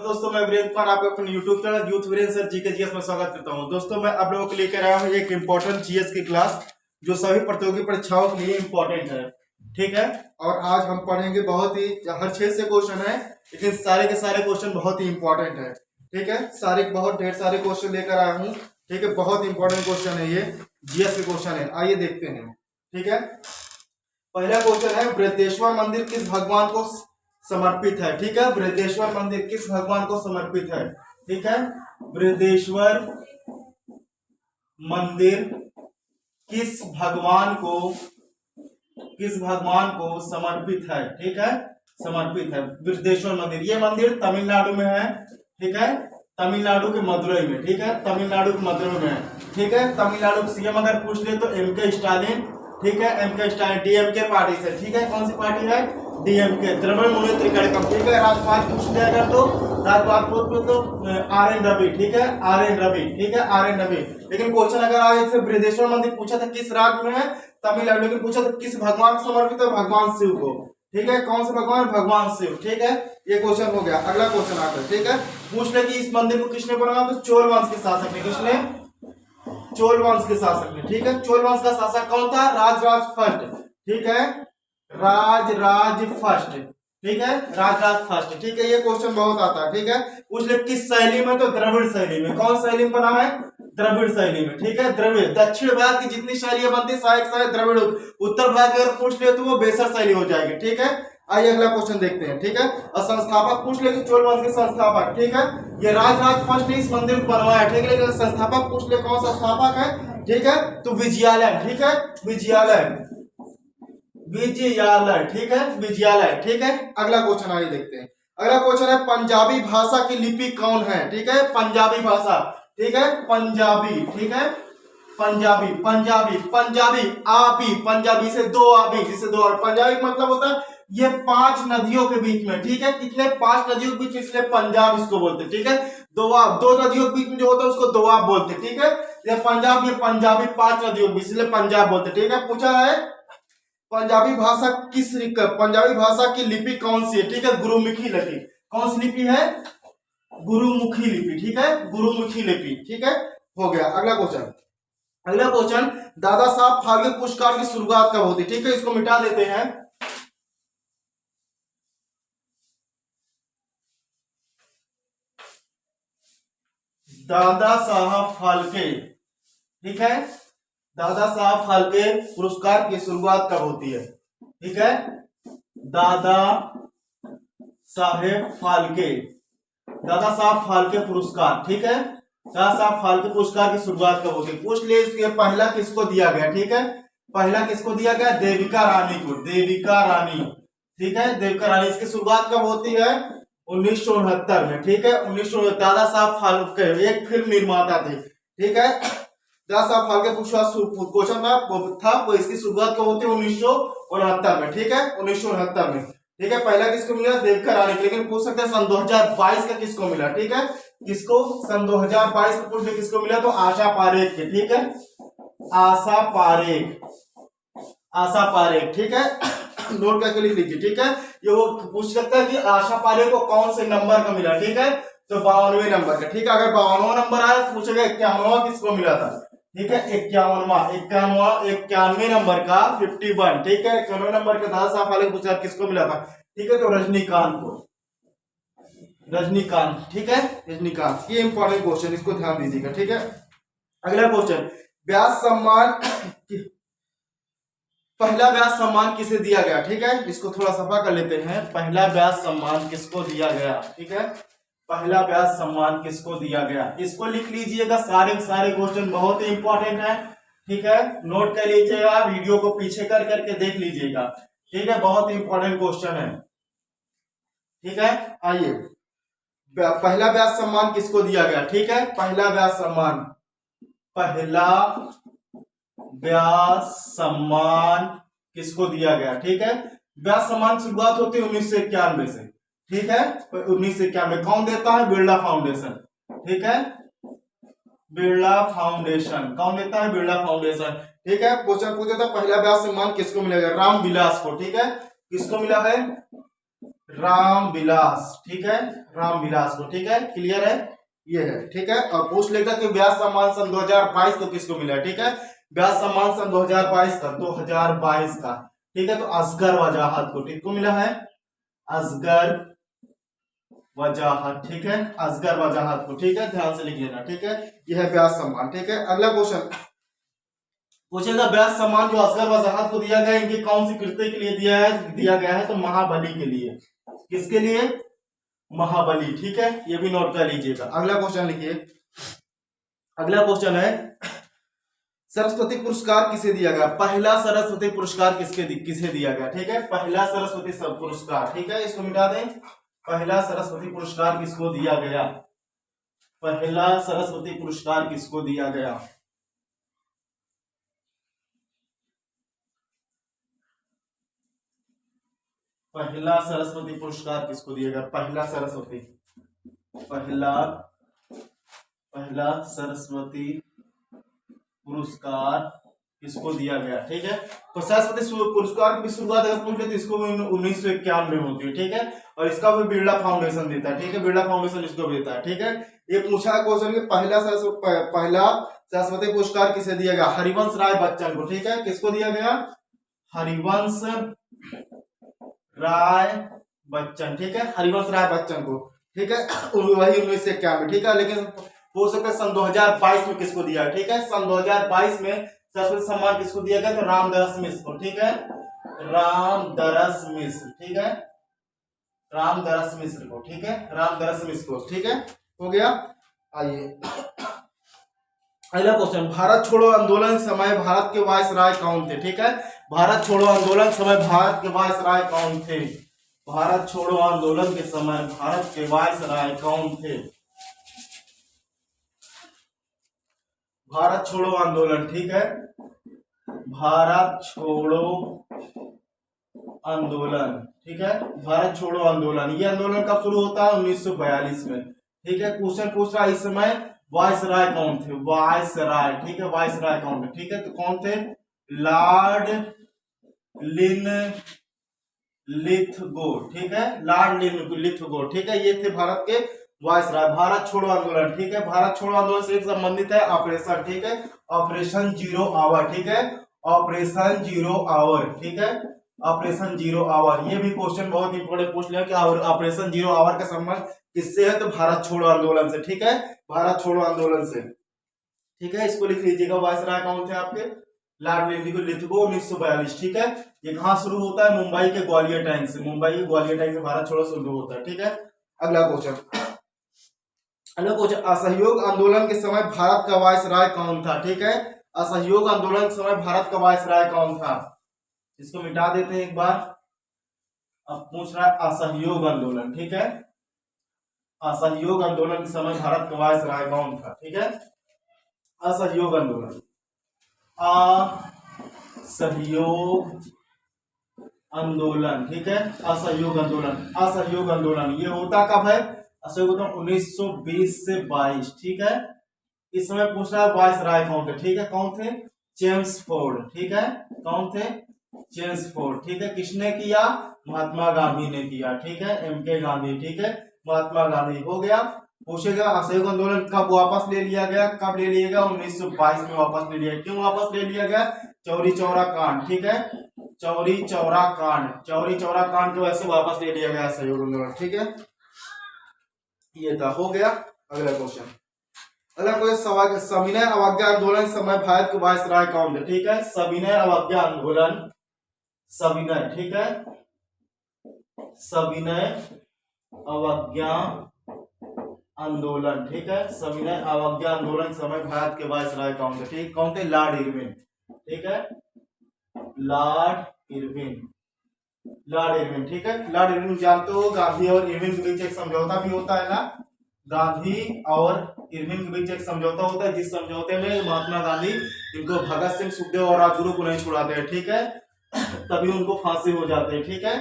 दोस्तों मैं वीरेंद्र कुमार आपको अपने YouTube channel youth Virendra sir ji के जीएस में स्वागत करता हूं। दोस्तों मैं आप लोगों के लिए लेकर आया हूं एक इम्पोर्टेंट जीएस की क्लास जो सभी प्रतियोगी परीक्षाओं के लिए इम्पोर्टेंट है। ठीक है, और आज हम पढ़ेंगे बहुत ही हर 6 से क्वेश्चन है, लेकिन सारे के सारे क्वेश्चन बहुत ही इंपॉर्टेंट है। ठीक है, बहुत ढेर सारे क्वेश्चन लेकर आया हूँ। ठीक है, बहुत इंपॉर्टेंट क्वेश्चन है, ये जीएस के क्वेश्चन है। आइए देखते हैं। ठीक है, पहला क्वेश्चन है बृहदेश्वर मंदिर किस भगवान को समर्पित है। ठीक है, बृहदेश्वर मंदिर किस भगवान को समर्पित है। ठीक है, बृहदेश्वर मंदिर किस भगवान को समर्पित है। ठीक है, समर्पित है बृहदेश्वर मंदिर। ये मंदिर तमिलनाडु में है। ठीक है, तमिलनाडु के मदुरई में। ठीक है, तमिलनाडु के मदुरई में है। ठीक है, तमिलनाडु के सीएम अगर पूछ ले तो एमके स्टालिन। ठीक है, एमके स्टालिन डीएमके पार्टी से। ठीक है, कौन सी पार्टी है? डीएमके, द्रविड़ मुनेत्र कड़कम। ठीक है, राज्यपाल पूछ लिया अगर तो राज्यपाल पूछ तो आर.एन. रवि। ठीक है, आर.एन. रवि। ठीक है, आर.एन. रवि। लेकिन क्वेश्चन अगर आगे से बृहदेश्वर मंदिर पूछा था किस राज्य में है? तमिलनाडु। लेकिन पूछा था किस भगवान को समर्पित है? भगवान शिव को। ठीक है, कौन से भगवान? भगवान शिव। ठीक है, ये क्वेश्चन हो गया। अगला क्वेश्चन आता है। ठीक है, पूछ ले कि इस मंदिर को किसने बनाया? तो चोल वंश के शासक ने। किसने? चोल वंश के शासक ने। ठीक है, चोल वंश का शासक कौन था? राजराज फर्स्ट। ठीक है, राजराज फर्स्ट। ठीक है, राजराज फर्स्ट। ठीक है, ये क्वेश्चन बहुत आता है। ठीक है, पूछ ले किस शैली में? तो द्रविड़ शैली में। कौन शैली में बना है? द्रविड़ शैली में। ठीक है, द्रविड़। दक्षिण भारत की जितनी शैलियां बनती सारे द्रविड़। उत्तर भारत अगर पूछ ले तो वो बेसर शैली हो जाएगी। ठीक है, आइए अगला क्वेश्चन देखते हैं। ठीक है, और संस्थापक पूछ ले कि चोल वंश के संस्थापक। ठीक है, ये राजराज फर्स्ट ने इस मंदिर को बनवाया। ठीक है, लेकिन संस्थापक पूछ ले कौन संस्थापक है? ठीक है, तो विजयालय। ठीक है, विजयालय। ठीक है, विजयालय। ठीक है, अगला क्वेश्चन आइए देखते हैं। अगला क्वेश्चन है पंजाबी भाषा की लिपि कौन है? ठीक है, पंजाबी भाषा। ठीक है, पंजाबी। ठीक है, पंजाबी आबी, पंजाबी से दो आबी, जिसे दो आबी। पंजाबी मतलब होता है ये 5 नदियों के बीच में। ठीक है, कितने? 5 नदियों के बीच में, इसलिए पंजाब इसको बोलते हैं। ठीक है, दोआब, 2 नदियों के बीच में जो होता है उसको दोआब बोलते हैं। ठीक है, ये पंजाब, ये पंजाबी 5 नदियों के बीच, इसलिए पंजाब बोलते हैं। ठीक है, पूछा है पंजाबी भाषा की लिपि कौन सी है? ठीक है, गुरुमुखी लिपि। कौन सी लिपि है? गुरुमुखी लिपि। ठीक है, गुरुमुखी लिपि। ठीक है, हो गया। अगला क्वेश्चन दादा साहब फाल्के पुरस्कार की शुरुआत कब होती? ठीक है, इसको मिटा देते हैं। दादा साहब फाल्के। ठीक है, दादा साहब फाल्के पुरस्कार की शुरुआत कब होती है? ठीक है, दादा साहेब फाल्के पुरस्कार। ठीक है, दादा साहब फाल्के पुरस्कार की शुरुआत कब होती है? पूछ ले इसके पहला किसको दिया गया? ठीक है, पहला किसको दिया गया? देविका रानी को। देविका रानी। ठीक है, देविका रानी। इसकी शुरुआत कब होती है? 1969 में। ठीक है, 1969। दादा साहब फाल्के एक फिल्म निर्माता थे। ठीक है, दादा साहब फाल्के क्वेश्चन था इसकी शुरुआत कब होती है? 1969 में। ठीक है, 1969 में। ठीक है, पहला किसको मिला? देविका रानी। लेकिन पूछ सकते हैं सन 2022 का किसको मिला? ठीक है, किसको? सन 2022 में पूछ ले किसको मिला? तो आशा पारेख के। ठीक है, आशा पारेख। ठीक है, नोट करके लिख लीजिए। ठीक है, ये वो पूछ सकता है कि आशा पारेख को कौन से नंबर का मिला? ठीक है, तो 52वें नंबर का। ठीक है, अगर 52वां नंबर आया तो पूछेगा 51वां किसको मिला था? ठीक है, 91वें नंबर का 51। ठीक है, 91वें नंबर का दादा साहब फाल्के पुरस्कार किसको मिला था? ठीक है, तो रजनीकांत को। रजनीकांत। ठीक है, रजनीकांत। ये इंपॉर्टेंट क्वेश्चन, इसको ध्यान दीजिएगा। ठीक है, अगला क्वेश्चन व्यास सम्मान पहला व्यास सम्मान किसे दिया गया? ठीक है, इसको थोड़ा सफा कर लेते हैं। पहला व्यास सम्मान किसको दिया गया? ठीक है, पहला व्यास सम्मान किसको दिया गया? इसको लिख लीजिएगा। सारे क्वेश्चन बहुत ही इंपॉर्टेंट है। ठीक है, नोट कर लीजिएगा, वीडियो को पीछे कर करके देख लीजिएगा। ठीक है, बहुत ही इंपॉर्टेंट क्वेश्चन है। ठीक है, आइए पहला व्यास सम्मान किसको दिया गया? ठीक है, पहला व्यास सम्मान किसको दिया गया? ठीक है, व्यास सम्मान शुरुआत होती है 1991 से। ठीक है, 1991। कौन देता है? बिरला फाउंडेशन। ठीक है, बिरला फाउंडेशन। कौन देता है? बिरला फाउंडेशन। ठीक है, क्वेश्चन पूछा था पहला व्यास सम्मान किसको मिलेगा? रामविलास को। ठीक है, किसको मिला है? रामविलास, ठीक है, रामविलास को, ठीक है, क्लियर है, ये है, ठीक है। और पूछ लेगा कि व्यास सम्मान सन 2022 को किसको मिला, ठीक है, व्यास सम्मान सन 2022 का, ठीक है, तो असगर वजाहत को, ठीक को मिला है, असगर वजाहत, ठीक है, असगर वजाहत को, ठीक है, ध्यान से लिख लेना, ठीक है, यह है व्यास सम्मान, ठीक है। अगला क्वेश्चन पूछेगा व्यास सम्मान जो असगर वजाहत को दिया गया इनकी कौन सी कृत्य के लिए दिया गया है, तो महाबली के लिए, किसके लिए, महाबली, ठीक है, ये भी नोट कर लीजिएगा। अगला क्वेश्चन लिखिए, अगला क्वेश्चन है सरस्वती पुरस्कार किसे दिया गया, पहला सरस्वती पुरस्कार किसे दिया गया, ठीक है, पहला सरस्वती पुरस्कार, ठीक है, इसको मिटा दें, पहला सरस्वती पुरस्कार किसको दिया गया, पहला सरस्वती पुरस्कार किसको दिया गया, पहला सरस्वती पुरस्कार किसको दिया गया, पहला सरस्वती, पहला सरस्वती पुरस्कार किसको दिया गया, ठीक है। तो सरस्वती पुरस्कार की शुरुआत अगर पूछ ले तो इसको 1951 में होती है, ठीक है, और इसका भी बिरला फाउंडेशन देता है, ठीक है, बिरला फाउंडेशन इसको देता है, ठीक है। ये पूछा क्वेश्चन कि पहला सरस्वती पुरस्कार किसे दिया गया, हरिवंश राय बच्चन को, ठीक है, किसको दिया गया, हरिवंश राय बच्चन, ठीक है, हरिवंश राय बच्चन को, ठीक है, वही 1951, ठीक है, लेकिन हो सकता है सन 2022 में किसको दिया, ठीक है, सन 2022 में सरस्वती सम्मान किसको दिया गया, तो रामदरस मिश्र को, ठीक है, रामदरस मिश्र, ठीक है, रामदरस मिश्र को, ठीक है, रामदरस मिश्र को, ठीक है, हो गया। आइए अगला क्वेश्चन, भारत छोड़ो आंदोलन समय भारत के वायसराय कौन थे, ठीक है, भारत छोड़ो आंदोलन समय भारत के वायसराय कौन थे, भारत छोड़ो आंदोलन के समय भारत के वायसराय कौन थे, भारत छोड़ो आंदोलन, ठीक है, भारत छोड़ो आंदोलन, ठीक है, भारत छोड़ो आंदोलन, ये आंदोलन कब शुरू होता है, 1942 में, ठीक है। क्वेश्चन पूछ रहा है इस समय वायसराय कौन थे, वायसराय, ठीक है, वायसराय कौन थे, ठीक है, तो कौन थे, लॉर्ड लिथगो, ठीक है, लॉर्ड लिथगो, ठीक है, ये थे भारत के वायसराय। भारत छोड़ो आंदोलन, ठीक है, भारत छोड़ो आंदोलन से एक संबंधित है ऑपरेशन, ठीक है, ऑपरेशन जीरो आवर, ठीक है, ऑपरेशन जीरो आवर, ठीक है, ऑपरेशन जीरो आवर, ये भी क्वेश्चन बहुत इंपोर्टेंट पूछ लिया कि ऑपरेशन जीरो आवर का संबंध किससे है, तो भारत छोड़ो आंदोलन से, ठीक है, भारत छोड़ो आंदोलन से, ठीक है, इसको लिख लीजिएगा, वायसराय कौन थे आपके, लॉर्ड लिथगो 1942, ठीक है, ये कहां शुरू होता है, मुंबई के ग्वालियर टैंक से, मुंबई के ग्वालियर टैंक से भारत छोड़ो शुरू होता है, ठीक है। अगला क्वेश्चन, असहयोग आंदोलन के समय भारत का वायसराय कौन था, ठीक है, असहयोग आंदोलन के समय भारत का वायसराय कौन था, इसको मिटा देते हैं एक बार। अब पूछ रहा है असहयोग आंदोलन, ठीक है, असहयोग आंदोलन के समय भारत का वायसराय कौन था, ठीक है, असहयोग आंदोलन, असहयोग आंदोलन, ठीक है, असहयोग आंदोलन, असहयोग आंदोलन ये होता कब है, असहयोग 1920 से 22, ठीक है। इस समय पूछ रहा है वायसराय कौन थे, ठीक है, कौन थे, चेम्सफोर्ड, ठीक है, कौन थे, चेम्सफोर्ड, ठीक है, किसने किया, महात्मा गांधी ने किया, ठीक है, एमके गांधी, ठीक है, महात्मा गांधी, हो गया। पूछेगा असहयोग आंदोलन कब वापस ले लिया गया, कब ले लिया गया, 1922 में वापस ले लिया, क्यों वापस ले लिया गया, चौरी चौरा कांड, ठीक है, चौरी चौरा कांड, चौरी चौरा कांड की वजह से वापस ले लिया गया सहयोग आंदोलन, ठीक है, ये था, हो गया। अगला क्वेश्चन, अगला क्वेश्चन, सविनय अवज्ञा आंदोलन समय भारत के वायसराय कौन थे, ठीक है, सविनय अवज्ञा आंदोलन, सविनय, ठीक है, सविनय अवज्ञा आंदोलन, ठीक है, सविनय अवज्ञा आंदोलन समय भारत के वायसराय कौन थे, ठीक, कौन थे, लॉर्ड इरविन, ठीक है, लॉर्ड इरविन, लॉर्ड इरविन, ठीक है, लॉर्ड इरविन जानते हो, गांधी और इरविन के बीच एक समझौता भी होता है ना, गांधी और इरविन के बीच एक समझौता होता है, जिस समझौते में महात्मा गांधी इनको भगत सिंह, सुखदेव और राजगुरु को नहीं छुड़ाते हैं, ठीक है, तभी उनको फांसी हो जाती है, ठीक है,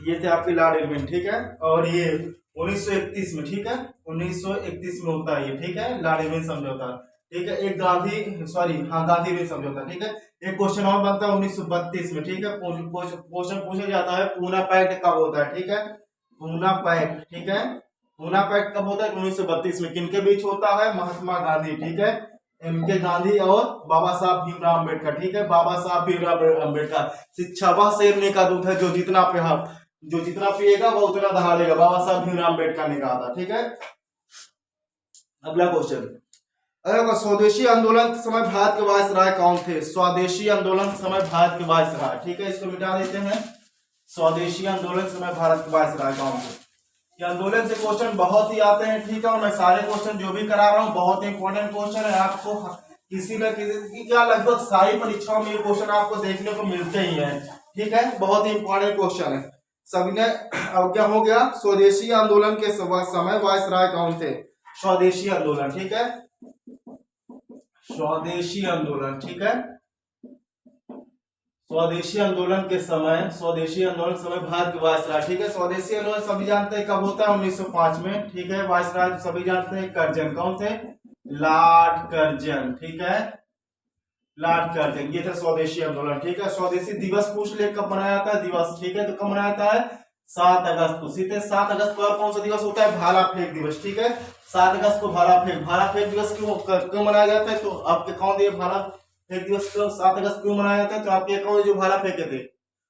ये थे आपके लॉर्ड इरविन, ठीक है, और ये 1931 में, ठीक है, 1931 में होता है ये, ठीक है, लॉर्ड इरविन समझौता, ठीक है। एक गांधी सॉरी हाँ गांधी भी समझौता, ठीक है। एक क्वेश्चन और बनता है 1932 में, ठीक है। क्वेश्चन पूछा जाता है पूना पैक्ट कब होता है, ठीक है। पूना पैक्ट, ठीक है। पूना पैक्ट कब होता है? 1932 में। किनके बीच होता है? महात्मा गांधी, ठीक है। इनके गांधी और बाबा साहब भीमराव अम्बेडकर, ठीक है। बाबा साहब भीमराव अम्बेडकर, शिक्षा वह शेरनी का दूध है जो जितना पिएगा वो उतना दहाड़ेगा, बाबा साहब भीमराव अम्बेडकर ने कहा था, ठीक है। अगला क्वेश्चन, अगर स्वदेशी आंदोलन के समय भारत के वायसराय कौन थे? स्वदेशी आंदोलन के समय भारत के वायसराय, ठीक है। इसको मिटा देते हैं। स्वदेशी आंदोलन के समय भारत के वायसराय कौन थे? ये आंदोलन से क्वेश्चन बहुत ही आते हैं, ठीक है। और मैं सारे क्वेश्चन जो भी करा रहा हूँ बहुत ही इंपॉर्टेंट क्वेश्चन है। आपको किसी न किसी क्या लगभग सारी परीक्षाओं में ये क्वेश्चन आपको देखने को मिलते ही हैं, ठीक है। बहुत ही इंपॉर्टेंट क्वेश्चन है। सभी ने अब क्या हो गया? स्वदेशी आंदोलन के समय वायसराय कौन थे? स्वदेशी आंदोलन, ठीक है। स्वदेशी आंदोलन, ठीक है। स्वदेशी आंदोलन के समय भारत के वायसराय, ठीक है। स्वदेशी आंदोलन सभी जानते हैं कब होता है? 1905 में, ठीक है। वायसराय सभी जानते हैं कर्जन, कौन थे? लॉर्ड कर्जन, ठीक है। लॉर्ड कर्जन, ये था स्वदेशी आंदोलन, ठीक है। स्वदेशी दिवस पूछ ले कब मनाया जाता है? दिवस, ठीक है। तो कब मनाया जाता है? 7 अगस्त को, सीधे 7 अगस्त को। और कौन सा दिवस होता है? भाला फेंक दिवस, ठीक है। 7 अगस्त को भाला फेंक दिवस क्यों मनाया जाता है? तो आपके कौन दिए भाला फेंक दिवस को 7 अगस्त क्यों मनाया जाता है? तो आपके कौन जो भाला फेंके थे?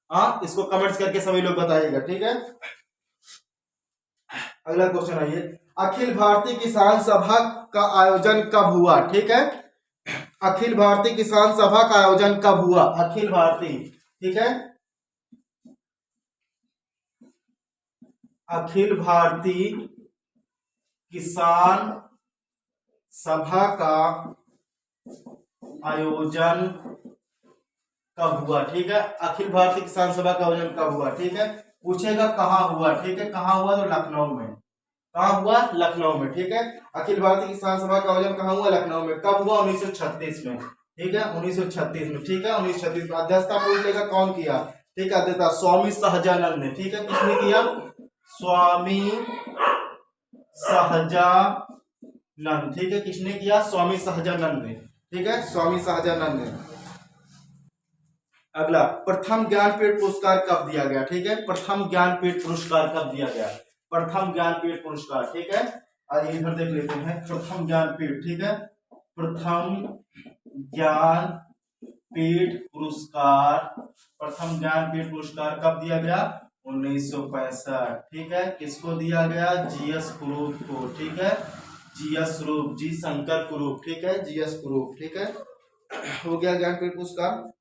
हाँ, इसको कमेंट्स करके सभी लोग बताइएगा, ठीक है। अगला क्वेश्चन आइए, अखिल भारतीय किसान सभा का आयोजन कब हुआ? ठीक है। अखिल भारतीय किसान सभा का आयोजन कब हुआ? अखिल भारतीय, ठीक है। अखिल भारतीय किसान सभा का आयोजन कब हुआ? ठीक है। अखिल भारतीय किसान सभा का आयोजन कब हुआ? ठीक है। पूछेगा कहाँ हुआ, ठीक है। कहाँ हुआ? तो लखनऊ में। कहाँ हुआ? लखनऊ में, ठीक है। अखिल भारतीय किसान सभा का आयोजन कहाँ हुआ? लखनऊ में। कब हुआ? 1936 में, ठीक है। 1936 में, ठीक है। 1936 में। अध्यक्षता पूछ लेगा कौन किया? ठीक है। अध्यक्षता स्वामी सहजानंद ने, ठीक है। किसने किया? स्वामी सहजानंद, ठीक है। किसने किया? स्वामी सहजानंद ने, ठीक है। स्वामी सहजानंद ने। अगला, प्रथम ज्ञानपीठ पुरस्कार कब दिया गया? ठीक है। प्रथम ज्ञानपीठ पुरस्कार कब दिया गया? प्रथम ज्ञानपीठ पुरस्कार, ठीक है। आइए इधर देख लेते हैं। प्रथम ज्ञानपीठ, ठीक है। प्रथम ज्ञानपीठ पुरस्कार, प्रथम ज्ञानपीठ पुरस्कार कब दिया गया? 1965, ठीक है। किसको दिया गया? जीएस कुरूप को, ठीक है। जीएस कुरूप, जी शंकर कुरूप, ठीक है। जीएस कुरूप, ठीक है। हो गया ज्ञानपीठ पुरस्कार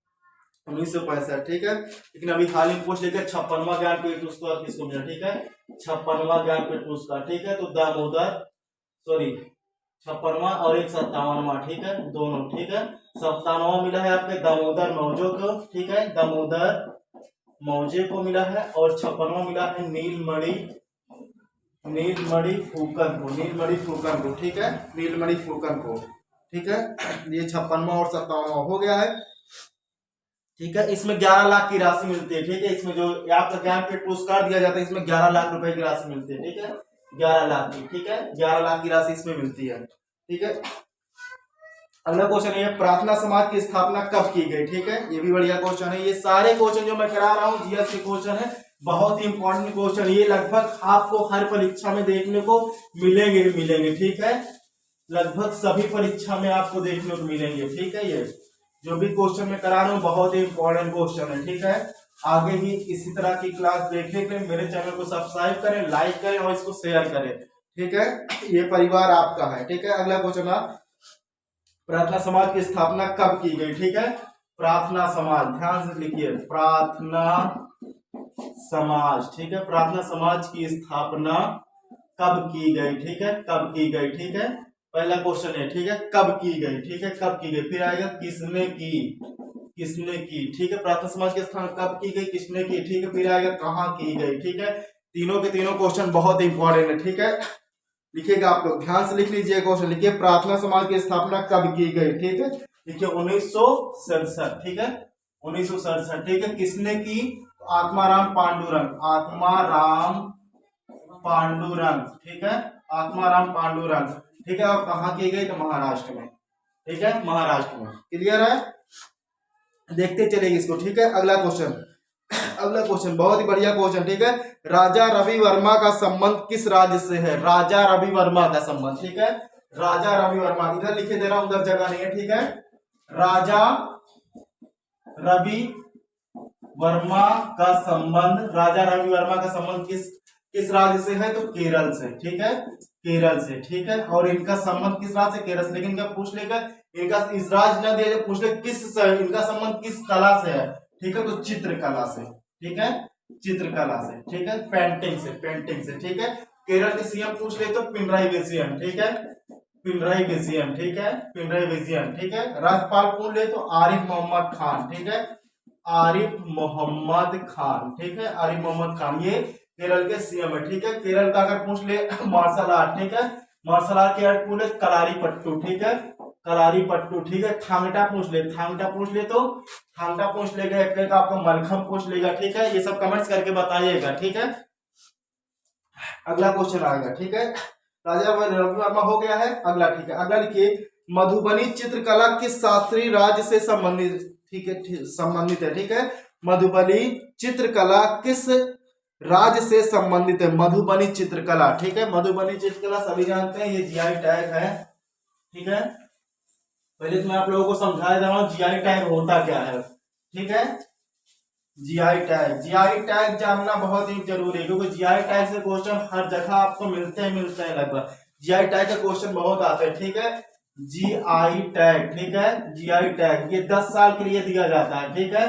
1965, ठीक है। लेकिन अभी हाल ही पूछ लेकर 56वां ज्ञानपीठ पुरस्कार किसको मिला? ठीक है। 56वां ज्ञानपीठ पुरस्कार, ठीक है। तो दामोदर, सॉरी 56वां और एक 57वां, ठीक है। दोनों, ठीक है। 57वां मिला है आपके दामोदर मौजो को, ठीक है। दामोदर मौजे को मिला है। और 56वां मिला है नीलमणि फूकन को, नीलमणि फूकन को, ठीक है। नीलमणि फूकन को, ठीक है। ये 56वां और 57वां हो गया है, ठीक है। इसमें 11 लाख की राशि मिलती है, ठीक है। इसमें जो आपका ज्ञानपीठ पुरस्कार दिया जाता है इसमें 11 लाख रुपए की राशि मिलती है, ठीक है। 11 लाख की, ठीक है। 11 लाख की राशि इसमें मिलती है, ठीक है। अगला क्वेश्चन है, प्रार्थना समाज की स्थापना कब की गई? ठीक है। ये भी बढ़िया क्वेश्चन है। ये सारे क्वेश्चन जो मैं करा रहा हूँ जीएस के क्वेश्चन है, बहुत ही इंपॉर्टेंट क्वेश्चन। ये लगभग आपको हर परीक्षा में देखने को मिलेंगे, ठीक है। लगभग सभी परीक्षा में आपको देखने को मिलेंगे, ठीक है। ये जो भी क्वेश्चन मैं करा रहा हूँ बहुत ही इंपॉर्टेंट क्वेश्चन है, ठीक है। आगे भी इसी तरह की क्लास देखने के लिए मेरे चैनल को सब्सक्राइब करें, लाइक करें और इसको शेयर करें, ठीक है। ये परिवार आपका है, ठीक है। अगला क्वेश्चन है, प्रार्थना समाज की स्थापना कब की गई? ठीक है। प्रार्थना समाज, ध्यान से लिखिए, प्रार्थना समाज, ठीक है। प्रार्थना समाज की स्थापना कब की गई? ठीक है। कब की गई? ठीक है। पहला क्वेश्चन है, ठीक है। कब की गई? ठीक है। कब की गई? फिर आएगा किसने की, किसने की, ठीक है। प्रार्थना समाज की स्थापना कब की गई, किसने की, ठीक है। फिर आएगा कहाँ की गई, ठीक है। तीनों के तीनों क्वेश्चन बहुत इंपॉर्टेंट है, ठीक है। लिखिएगा आप लोग, ध्यान से लिख लीजिए क्वेश्चन। लिखिए, प्रार्थना समाज की स्थापना कब की गई? ठीक है। लिखिए 1967, ठीक है। 1967, ठीक है। किसने की? आत्माराम पांडुरंग, आत्माराम पांडुरंग, ठीक है। आत्माराम पांडुरंग, ठीक है। और कहाँ की गई? तो महाराष्ट्र में, ठीक है, महाराष्ट्र में। क्लियर है, देखते चलेंगे इसको। ठीक है, अगला क्वेश्चन, अगला क्वेश्चन बहुत ही बढ़िया क्वेश्चन। ठीक है, राजा रवि वर्मा का संबंध किस राज्य से है? राजा रवि वर्मा का संबंध। ठीक है, राजा रवि वर्मा, इधर लिखे दे रहा हूं, उधर जगह नहीं है। ठीक है, राजा रवि वर्मा का संबंध, राजा रवि वर्मा का संबंध किस राज्य से है? तो केरल से। ठीक है, केरल से। ठीक है, और इनका संबंध किस राज्य से? केरल से। लेकिन इनका पूछ लेगा, इनका इस राज्य न दिया, पूछ ले इनका संबंध किस कला से है? ठीक है, तो चित्रकला से। ठीक है, चित्रकला से। ठीक है, पेंटिंग से, पेंटिंग से। ठीक है, केरल के सीएम पूछ ले तो पिनराई विजयन। ठीक है, पिनराई विजयन। ठीक है, पिनराई विजयन। ठीक है, राज्यपाल पूछ ले तो आरिफ मोहम्मद खान। ठीक है, आरिफ मोहम्मद खान। ठीक है, आरिफ मोहम्मद खान, ये केरल के सीएम है। ठीक है, केरल का अगर पूछ ले मार्शल आर्ट। ठीक है, मार्शल आर्ट के आर्ट पूछ ले कलारी पट्टू। ठीक है, कलारी पट्टू। ठीक है, थांगटा पूछ ले, थांगटा पूछ ले तो थांगटा पूछ लेगा, एक आपको मलखम पूछ लेगा। ठीक है, ये सब कमेंट्स करके बताइएगा। ठीक है, अगला क्वेश्चन आएगा। ठीक है, राजा रवि वर्मा हो गया है। अगला, ठीक है, अगला लिखिए, मधुबनी चित्रकला किस शास्त्रीय राज्य से संबंधित? ठीक है, संबंधित है। ठीक है, मधुबनी चित्रकला किस राज्य से संबंधित है? मधुबनी चित्रकला। ठीक है, मधुबनी चित्रकला सभी जानते हैं, ये जीआई टैग है। ठीक है, पहले तो मैं आप लोगों को समझा दे रहा हूं जीआई टैग होता क्या है। ठीक है, जीआई टैग, जीआई टैग जानना बहुत ही जरूरी है, क्योंकि जीआई टैग से क्वेश्चन हर जगह आपको मिलते हैं लगभग। जीआई टैग का क्वेश्चन बहुत आते हैं। ठीक है, जीआई टैग। ठीक है, जीआई टैग ये 10 साल के लिए दिया जाता है। ठीक है,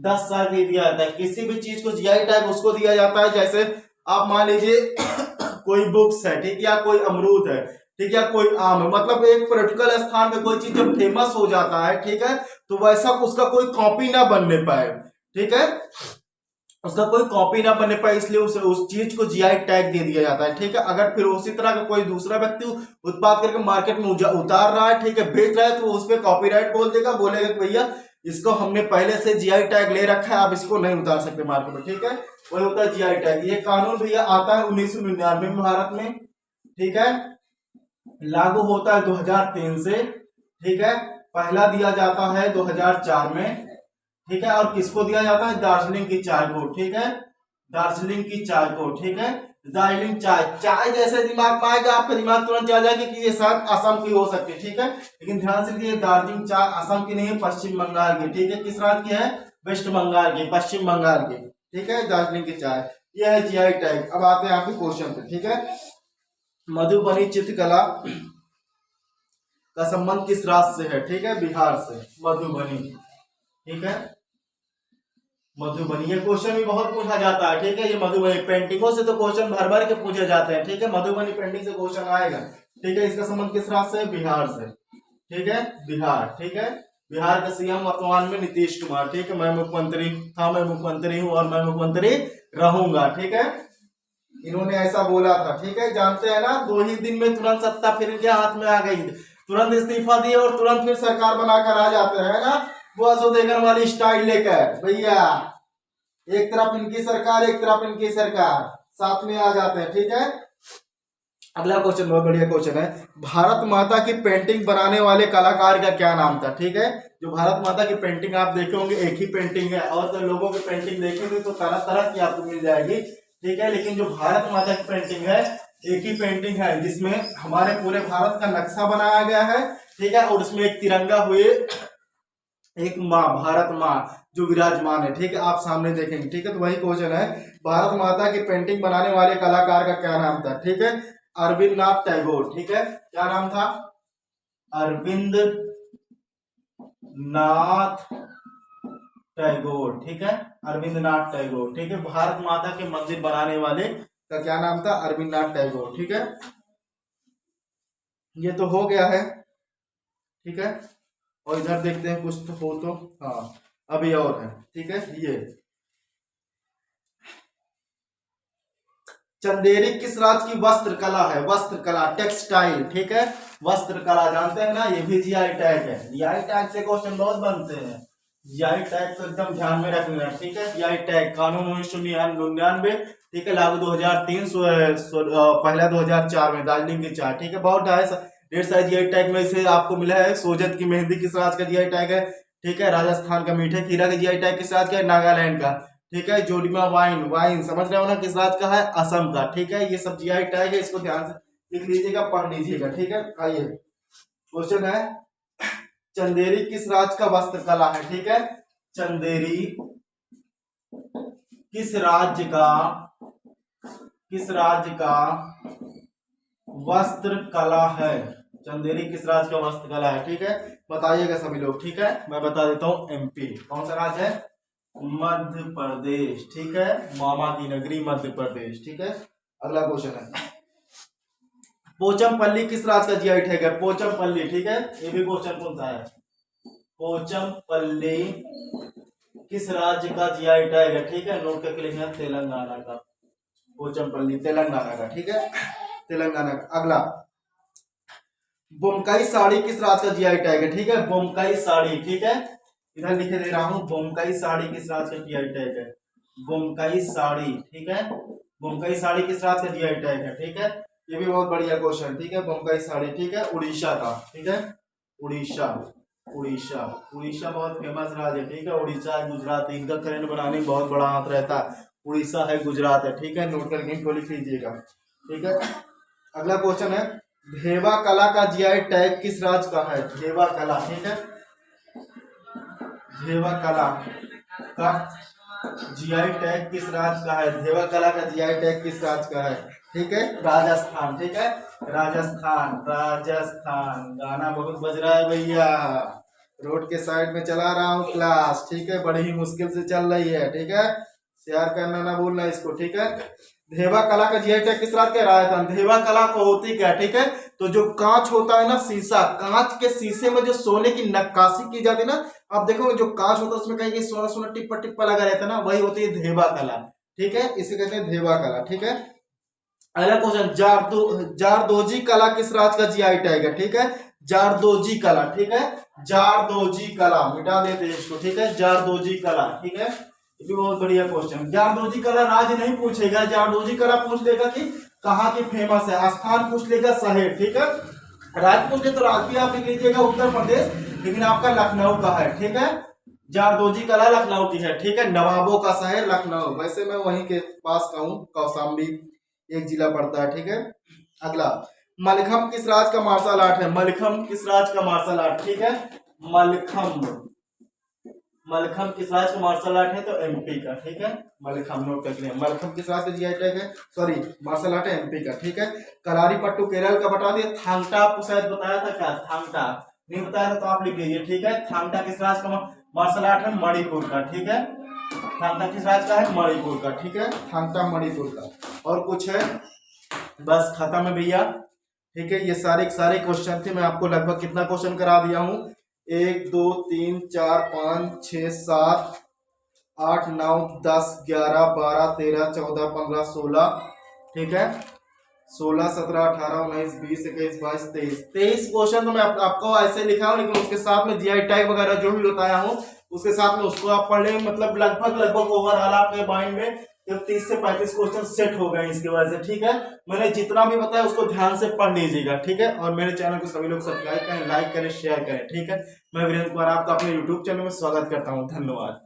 10 साल के लिए दिया जाता है। किसी भी चीज को जीआई टैग उसको दिया जाता है, जैसे आप मान लीजिए कोई बुक्स है, ठीक, या कोई अमरूद है, ठीक, या कोई आम है, मतलब एक पर्टिकुलर स्थान पे कोई चीज जब फेमस हो जाता है, ठीक है, तो वैसा उसका कोई कॉपी ना बनने पाए। ठीक है, उसका कोई कॉपी ना बनने पाए, इसलिए उस चीज को जीआई टैग दे दिया जाता है। ठीक है, अगर फिर उसी तरह का कोई दूसरा व्यक्ति उत्पाद करके मार्केट में उतार रहा है, ठीक है, बेच रहा है, तो उस पर कॉपीराइट बोल देगा, बोलेगा कि भैया इसको हमने पहले से जीआई टैग ले रखा है, आप इसको नहीं उतार सकते मार्केट में। ठीक है, वही होता है जीआई टैग। ये कानून भैया आता है 1999 में भारत में। ठीक है, लागू होता है 2003 से। ठीक है, पहला दिया जाता है 2004 में। ठीक है, और किसको दिया जाता है? दार्जिलिंग की चाय को। ठीक है, दार्जिलिंग की चाय को। ठीक है, दार्जिलिंग चाय, चाय जैसे दिमाग में आएगा आपका दिमाग तुरंत आ जाएगा कि ये शायद असम की हो सकती है। ठीक है, लेकिन ध्यान से देखिए, दार्जिलिंग चाय असम की नहीं है, पश्चिम बंगाल की। ठीक है, किस राज्य की है? वेस्ट बंगाल की, पश्चिम बंगाल की। ठीक है, दार्जिलिंग की चाय, यह है जीआई टैग। अब आते हैं आपके क्वेश्चन पे। ठीक है, मधुबनी चित्रकला का संबंध किस राज्य से है? ठीक है, बिहार से, मधुबनी। ठीक है, मधुबनी, ये क्वेश्चन भी बहुत पूछा जाता है। ठीक है, ये मधुबनी पेंटिंगों से तो क्वेश्चन भर भर के पूछे जाते हैं। ठीक है, मधुबनी पेंटिंग से क्वेश्चन आएगा। ठीक है, इसका संबंध किस राज्य से? बिहार से। ठीक है, बिहार। ठीक है, बिहार का सीएम वर्तमान में नीतीश कुमार। ठीक है, मैं मुख्यमंत्री था, मैं मुख्यमंत्री हूँ और मैं मुख्यमंत्री रहूंगा। ठीक है, इन्होंने ऐसा बोला था। ठीक है, जानते हैं ना, 2 ही दिन में तुरंत सत्ता फिर इनके हाथ में आ गई, तुरंत इस्तीफा दिए और तुरंत फिर सरकार बनाकर आ जाते हैं ना, वो अशोक वाली स्टाइल लेकर भैया, एक तरफ इनकी सरकार, एक तरफ इनकी सरकार, साथ में आ जाते हैं। ठीक है, अगला क्वेश्चन बहुत बढ़िया क्वेश्चन है, भारत माता की पेंटिंग बनाने वाले कलाकार का क्या नाम था? ठीक है, जो भारत माता की पेंटिंग आप देखे होंगे, एक ही पेंटिंग है, और तो लोगों की पेंटिंग देखेंगे तो तरह तरह की आपको मिल जाएगी। ठीक है, लेकिन जो भारत माता की पेंटिंग है, एक ही पेंटिंग है, जिसमें हमारे पूरे भारत का नक्शा बनाया गया है। ठीक है, और उसमें एक तिरंगा हुए, एक माँ, भारत माँ जो विराजमान है। ठीक है, आप सामने देखेंगे। ठीक है, तो वही क्वेश्चन है, भारत माता की पेंटिंग बनाने वाले कलाकार का क्या नाम था? ठीक है, अरविंद नाथ टैगोर। ठीक है, क्या नाम था? अरविंद नाथ टैगोर। ठीक है, अरविंद नाथ टैगोर। ठीक है, भारत माता के मंदिर बनाने वाले का क्या नाम था? अरविंद नाथ टैगोर। ठीक है, ये तो हो गया है। ठीक है, और इधर देखते हैं कुछ तो हो तो, हाँ अभी और है। ठीक है, ये चंदेरी किस राज्य की वस्त्र कला है? वस्त्र कला, टेक्सटाइल। ठीक है, वस्त्र कला जानते हैं ना, ये भी जीआई टैग है। जीआई टैग से क्वेश्चन बहुत बनते हैं, जीआई टैग तो एकदम ध्यान में रखना है। ठीक है, जीआई टैग कानून 1999। ठीक है, लागू 2003, पहला 2004 में, दार्जिलिंग की चाय। ठीक है, बहुत ढेर सारे जीआई टैग में से आपको मिला है। सोजत की मेहंदी किस राज्य का जीआई टैग है, ठीक है। राजस्थान का मीठे खीरा का जीआई टैग किस राज्य का है, नागालैंड का, ठीक है। जोडिमा वाइन, वाइन समझ रहे हो ना, किस राज्य का है, असम का, ठीक है। ये सब जीआई टैग है, इसको ध्यान से लिख लीजिएगा, पढ़ लीजिएगा, ठीक है। आइए क्वेश्चन है, चंदेरी किस राज्य का वस्त्र कला है, ठीक है। चंदेरी किस राज्य का वस्त्र कला है, चंदेरी किस राज्य का वस्त्र कला है, ठीक है। बताइएगा सभी लोग, ठीक है। मैं बता देता हूं, एमपी। कौन सा राज्य है, मध्य प्रदेश, ठीक है। मामा की नगरी मध्य प्रदेश, ठीक है। अगला क्वेश्चन है, पोचमपल्ली किस राज्य का जीआई टैग है, पोचमपल्ली, ठीक है। ये भी क्वेश्चन कौन सा है, पोचमपल्ली किस राज्य का जीआई टैग है, ठीक है। नोट करके लिखना, तेलंगाना का, पोचमपल्ली तेलंगाना का, ठीक है, तेलंगाना का। अगला, बोमकाई साड़ी किस राज्य का जीआई टैग है, ठीक है। बोमकाई साड़ी, ठीक है, इधर लिखे दे रहा हूं, बोमकाई साड़ी किस राज्य का जीआई टैग है, बोमकाई साड़ी, ठीक है। बोमकाई साड़ी किस राज्य का जीआई टैग है, ठीक है। ये भी बहुत बढ़िया क्वेश्चन, ठीक है। बोमकाई साड़ी, ठीक है, उड़ीसा का, ठीक है। उड़ीसा, उड़ीसा, उड़ीसा बहुत फेमस राज्य है, ठीक है। उड़ीसा है, गुजरात, इनका करंट बनाने में बहुत बड़ा हाथ रहता है। उड़ीसा है, गुजरात है, ठीक है। नोट करके इनको लिख लीजिएगा, ठीक है। अगला क्वेश्चन है, धेवा कला का जीआई टैग किस राज्य का है, धेवा कला, ठीक है। धेवा कला का जीआई टैग किस राज्य का है, धेवा कला का जीआई टैग किस राज्य का है, ठीक है। राजस्थान, ठीक है, राजस्थान, राजस्थान। गाना बहुत बज रहा है भैया, रोड के साइड में चला रहा हूँ क्लास, ठीक है। बड़ी ही मुश्किल से चल रही है, ठीक है। शेयर करना ना भूलना इसको, ठीक है। धेवा कला का जीआई टैग किस राज्य का, राजस्थान। धेवा कला को होती क्या, ठीक है। तो जो कांच होता है ना, शीशा, कांच के शीशे में जो सोने की नक्काशी की जाती है ना, आप देखोगे जो कांच होता है उसमें कहीं सोना सोना टिप्पा टिप्पा लगा रहता है ना, वही होती है धेवा कला, ठीक है। इसे कहते हैं धेवा कला, ठीक है। अगला क्वेश्चन, जारदोजी कला किस राज्य का जीआई टैग है, ठीक है। जारदोजी कला, ठीक है। जारदोजी कला, मिटा देते हैं इसको, ठीक है। जारदोजी कला, ठीक है। ये भी बहुत बढ़िया क्वेश्चन। जारदोजी कला राज्य नहीं पूछेगा, जारदोजी कला पूछ लेगा कि कहाँ की फेमस है, स्थान पूछ लेगा शहर, ठीक है। राज्य पूछ ले तो राज्य भी आप लिख लीजिएगा उत्तर प्रदेश, लेकिन आपका लखनऊ का है, ठीक है। जारदोजी कला लखनऊ की है, ठीक है। नवाबों का शहर लखनऊ, वैसे मैं वहीं के पास का हूँ, कौशाम्बी एक जिला पड़ता है, ठीक है। अगला, मलखम किस राज्य का मार्शल आर्ट है, मलखम किस राज्य का मार्शल आर्ट, ठीक है। मलखम, मलखम किस राज्य का मार्शल आर्ट है, तो एमपी का, ठीक है। मलखम नोट करके लिए, मलखम किस राज्य का जीआई टैग है, सॉरी मार्शल आर्ट है एमपी का, ठीक है। कलारी पट्टू केरल का बता दिया। थांगटा आपको शायद बताया था क्या, थांगटा नहीं बताया था तो आप लिख लीजिए, ठीक है। थांगटा किस राज्य का मार्शल आर्ट है, मणिपुर का, ठीक है। थांगटा किस राज्य का है, मणिपुर का, ठीक है। थांगटा मणिपुर का। और कुछ है, बस खत्म है भैया, ठीक है। ये सारे सारे क्वेश्चन थे, मैं आपको लगभग कितना क्वेश्चन करा दिया हूँ, 1 2 3 4 5 6 7 8 9 10 11 12 13 14 15 16, ठीक है। 16 17 18 19 20 21 22 23 क्वेश्चन तो मैं आपको ऐसे लिखा हूँ, लेकिन उसके साथ में जीआई टैग वगैरह जो भी बताया हूँ उसके साथ में उसको आप पढ़ लेंगे, मतलब लगभग ओवरऑल आपके माइंड में 30 से 35 क्वेश्चन सेट हो गए इसकी वजह से, ठीक है। मैंने जितना भी बताया उसको ध्यान से पढ़ लीजिएगा, ठीक है। और मेरे चैनल को सभी लोग सब्सक्राइब करें, लाइक करें, शेयर करें, ठीक है। मैं वीरेंद्र कुमार आपका अपने यूट्यूब चैनल में स्वागत करता हूँ, धन्यवाद।